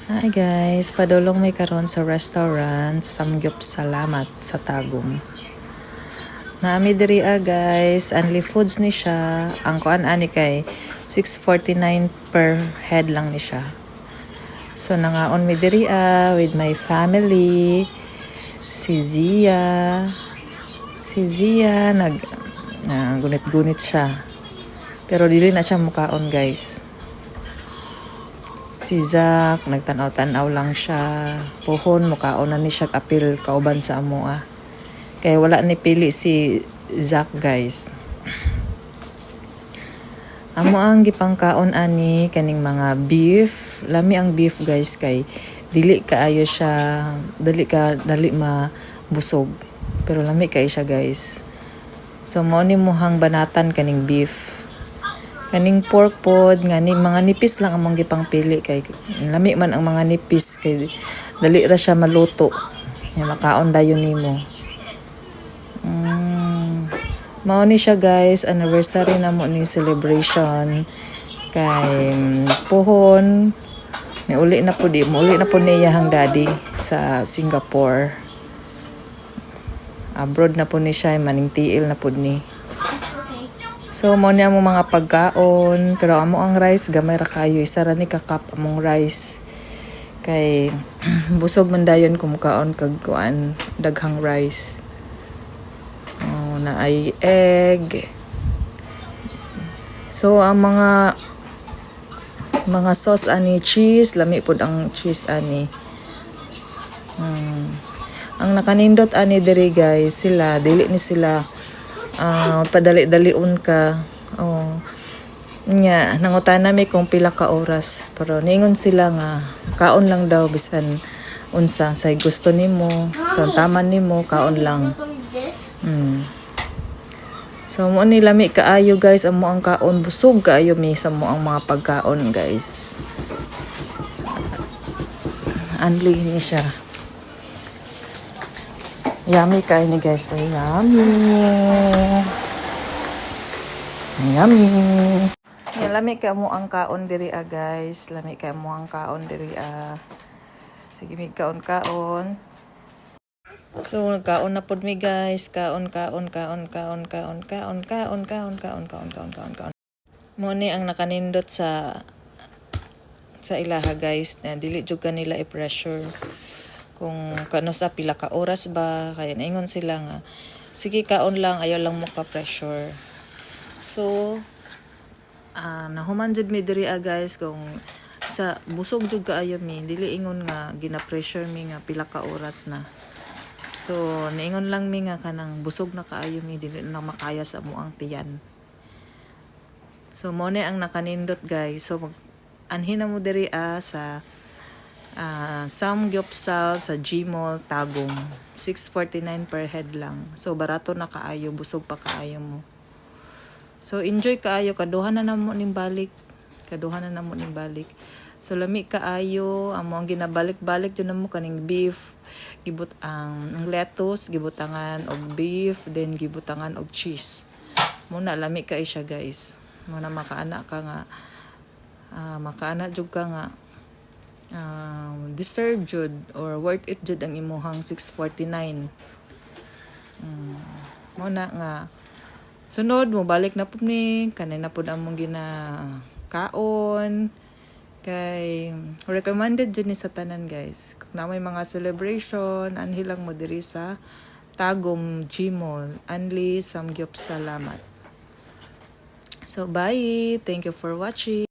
Hi guys, padulong may karon sa restaurant Samgyup Salamat sa Tagum. Naami diri guys, only foods ni siya. Ang kuan ani kay 649 per head lang ni siya. So nangaon mi diri with my family. Si Zia gunit-gunit siya. Pero dili na siya mukaon guys. Si Zach, nagtanaw-tanaw lang siya. Puhon, mukaon na ni siya apil kauban sa amo Kaya wala ni pili si Zach guys. Amo ang gipangkaon ani kaning mga beef. Lami ang beef guys kay dili kaayo siya, dali mabusog. Pero lami kay siya guys. So mao ni muhang banatan kaning beef. Kaning pork pod nga ni mga nipis lang among gipang pili kay lami man ang mga nipis kay dali ra siya maluto. Ya makaon dayon nimo. Mao ni siya guys, anniversary na mo ni celebration kay puhon ni uli na po niya hang daddy sa Singapore. Abroad na po ni siya, maning tiil na po ni. So mo niya mo mga pagkaon, pero amo ang rice gamay ra kayo, isa ra ni kakap among rice. Kay busog man dayon kumukaon kag kuan daghang rice. Na ay egg. So ang mga sauce ani cheese, lami pud ang cheese ani. Ang nakanindot ani diri guys, sila dili ni sila padali-daliun ka. Nya nangutana mi kung pila ka oras, pero ningon sila nga kaon lang daw bisan unsa say gusto nimo, sa taman nimo kaon lang. So mo ni lami kaayo guys amo ang kaon, busog kaayo mi sa mo ang mga pagkaon guys. Anli ni siya. Yummy kay ni guys, ay yummy. Lami kay mo ang kaon diri guys, lami kay mo ang kaon diri Sige mi kaon. So nagkaon na pod mi guys, kaon. Mo ni ang nakanindot sa ilaha guys, na dili jud kanila i-pressure kung kano sa pila ka oras ba, kaya naingon sila nga sige kaon lang, ayaw lang mo ka pressure. So nahuman jud mi diri guys kung sa busog jud kaayo mi, dili ingon nga gina-pressure mi nga pila ka oras na. So naingon lang mi nga kanang busog na kaayo mi, dili na makaya sa mo ang tiyan. So mo ni ang nakanindot guys. So anhin na mo diri sa Samgyupsal sa Gmall Tagum, 649 per head lang. So barato na kaayo, busog pa kaayo mo. So enjoy kaayo, kaduha na namo ning balik. So lami kaayo, amo ang ginabalik-balik jud namo kaning beef. Gibut ang lettuce, gibutangan og beef, then gibutangan og cheese. Muna lami kay siya guys. Muna makaana ka nga makaana jud ka nga deserve jud or worth it jud ang imuhang 649. Muna nga sunod mo balik na pud ni kanay na pud among ginakaon. Kay recommended jud ni sa tanan guys. Kung na may mga celebration, anhilang mo diri sa Tagum Gmall, only Samgyup Salamat. So bye, thank you for watching.